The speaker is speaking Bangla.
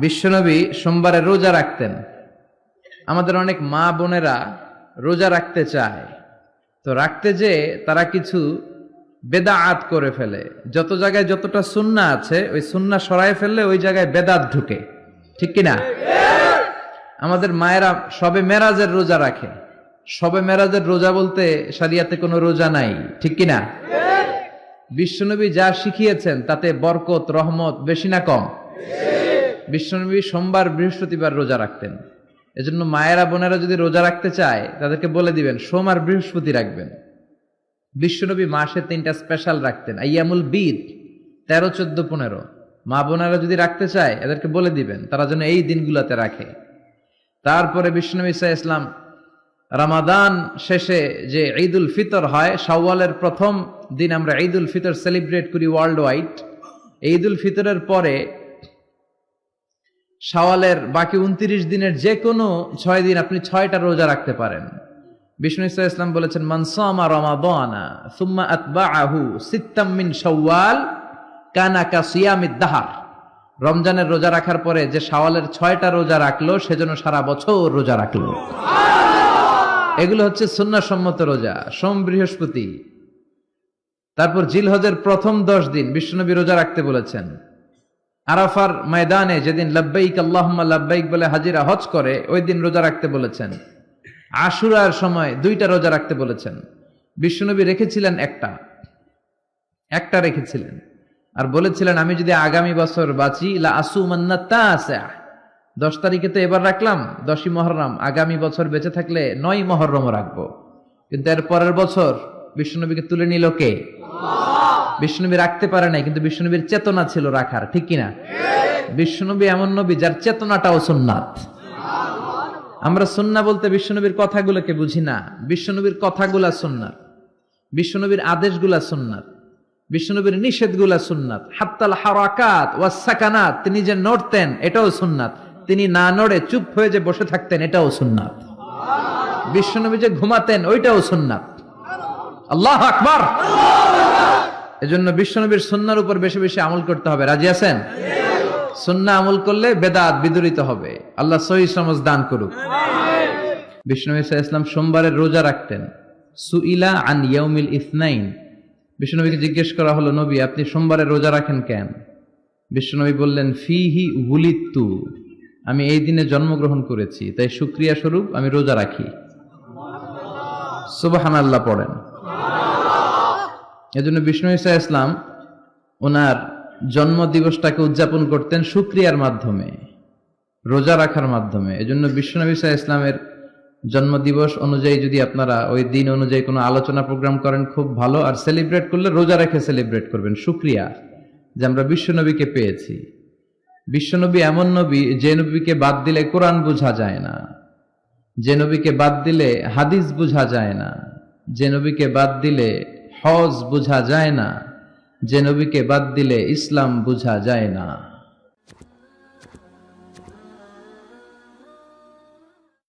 বিশ্বনবী সোমবারে রোজা রাখতেন। আমাদের অনেক মা বোনেরা রোজা রাখতে চায়, তো রাখতে যে তারা কিছু বেদাআত করে ফেলে। যত জায়গায় যতটা সুন্নাহ আছে ওই সুন্নাহ সরায় ফেললে ওই জায়গায় বেদাত ঢুকে, ঠিক কিনা? আমাদের মায়েরা শবে মেরাজের রোজা রাখে। শবে মেরাজের রোজা বলতে শরিয়াতে কোনো রোজা নাই, ঠিক কিনা? বিশ্বনবী যা শিখিয়েছেন তাতে বরকত রহমত বেশি না কম? বিশ্বনবী সোমবার বৃহস্পতিবার রোজা রাখতেন। এজন্য মায়েরা বোনেরা যদি রোজা রাখতে চায় তাদেরকে বলে দিবেন সোম আর বৃহস্পতি রাখবেন। বিশ্বনবী মাসে 3টা স্পেশাল রাখতেন, আইয়ামুল বীদ 13, 14, 15। মা বোনেরা যদি রাখতে চায় এদেরকে বলে দিবেন তারা যেন এই দিনগুলোতে রাখে। তারপরে বিশ্বনবী সাল্লাল্লাহু আলাইহি ওয়াসাল্লাম রমাদান শেষে যে ঈদুল ফিতর হয়, শাওয়ালের প্রথম দিন আমরা ঈদুল ফিতর সেলিব্রেট করি ওয়ার্ল্ড ওয়াইড। ঈদুল ফিতরের পরে শাওয়ালের বাকি 29 দিনের যে কোনো 6 দিন আপনি 6টা রোজা রাখতে পারেন। বিষ্ণু সাল্লাল্লাহু আলাইহি ওয়াসাল্লাম বলেছেন, মান সামা রমাদানা সুম্মা আতবাআহু সিত্তাম মিন শাওয়াল কানা কাসিয়ামিদ দাহর। রমজানের রোজা রাখার পরে যে শাওয়ালের 6টা রোজা রাখলো সেজন্য সারা বছর রোজা রাখলো। এগুলো হচ্ছে সুন্নাহ সম্মত রোজা, সোম বৃহস্পতি। তারপর জিলহজের প্রথম 10 দিন বিশ্বনবী রোজা রাখতে বলেছেন। আরাফার ময়দানে যেদিন লাব্বাইক আল্লাহুম্মা লাব্বাইক বলে হাজিরা হজ করে ওই দিন রোজা রাখতে বলেছেন। আশুরার সময় 2টা রোজা রাখতে বলেছেন। বিশ্বনবী রেখেছিলেন একটা রেখেছিলেন আর বলেছিলেন, আমি যদি আগামী বছর বাঁচি লা আসুমান্না তাসা। 10 তারিখে তো এবার রাখলাম, 10ই মুহররম, আগামী বছর বেঁচে থাকলে 9ই মুহররম রাখবো। কিন্তু এর পরের বছর বিশ্বনবীকে তুলে নিল কে? বিশ্বনবী রাখতে পারে নাই, কিন্তু বিশ্বনবীর চেতনা ছিল রাখার, ঠিক কিনা? বিশ্বনবী এমন নবী যার চেতনাটাও সুন্নাত। আমরা সুন্নাহ বলতে বিশ্বনবীর কথাগুলোকে বুঝি না। বিশ্বনবীর কথাগুলা সুন্নাত, বিশ্বনবীর আদেশগুলা সুন্নাত, বিশ্বনবীর নিষেধগুলা সুন্নাত। হাত্তাল হারাকাত ওয়াস সাকানাত, তিনি যে নড়তেন এটাও সুন্নাত। তিনি না নড়ে চুপ হয়ে যে বসে থাকতেন এটাও সুন্নাত। বিশ্বনবী যে ঘুমাতেন ওইটাও সুন্নাত। আল্লাহু আকবার। এজন্য বিশ্বনবীর সুন্নাহর উপর বেশি বেশি আমল করতে হবে। রাজি আছেন? সুন্নাহ আমল করলে বেদাত বিদুরিত হবে। আল্লাহ সহি সমঝ দান করুক। বিশ্বনবী সাল্লাল্লাহু আলাইহি ওয়াসাল্লাম সোমবারের রোজা রাখতেন। সুইলা আন ইয়াউমিল ইসনাইন, বিশ্বনবীকে জিজ্ঞেস করা হলো, নবী আপনি সোমবারের রোজা রাখেন কেন? বিশ্বনবী বললেন, ফিহি উলিদতু, আমি এই দিনে জন্মগ্রহণ করেছি তাই শুকরিয়া স্বরূপ আমি রোজা রাখি। সুবহানাল্লাহ পড়েন। এজন্য বিষ্ণু ঈসা ইসলাম ওনার জন্ম দিবসটাকে উদযাপন করতেন শুকরিয়ার মাধ্যমে, রোজা রাখার মাধ্যমে। এজন্য বিশ্বনবী ঈসা ইসলামের জন্ম দিবস অনুযায়ী যদি আপনারা ওই দিন অনুযায়ী কোনো আলোচনা প্রোগ্রাম করেন খুব ভালো। আর সেলিব্রেট করলে রোজা রেখে সেলিব্রেট করবেন, শুকরিয়া যে আমরা বিশ্বনবীকে পেয়েছি। বিশ্বনবী এমন নবী যে নবীকে বাদ দিলে কোরআন বোঝা যায় না, যে নবীকে বাদ দিলে হাদিস বোঝা যায় না, যে নবীকে বাদ দিলে হজ বোঝা যায় না, যে নবীকে বাদ দিলে ইসলাম বোঝা যায় না।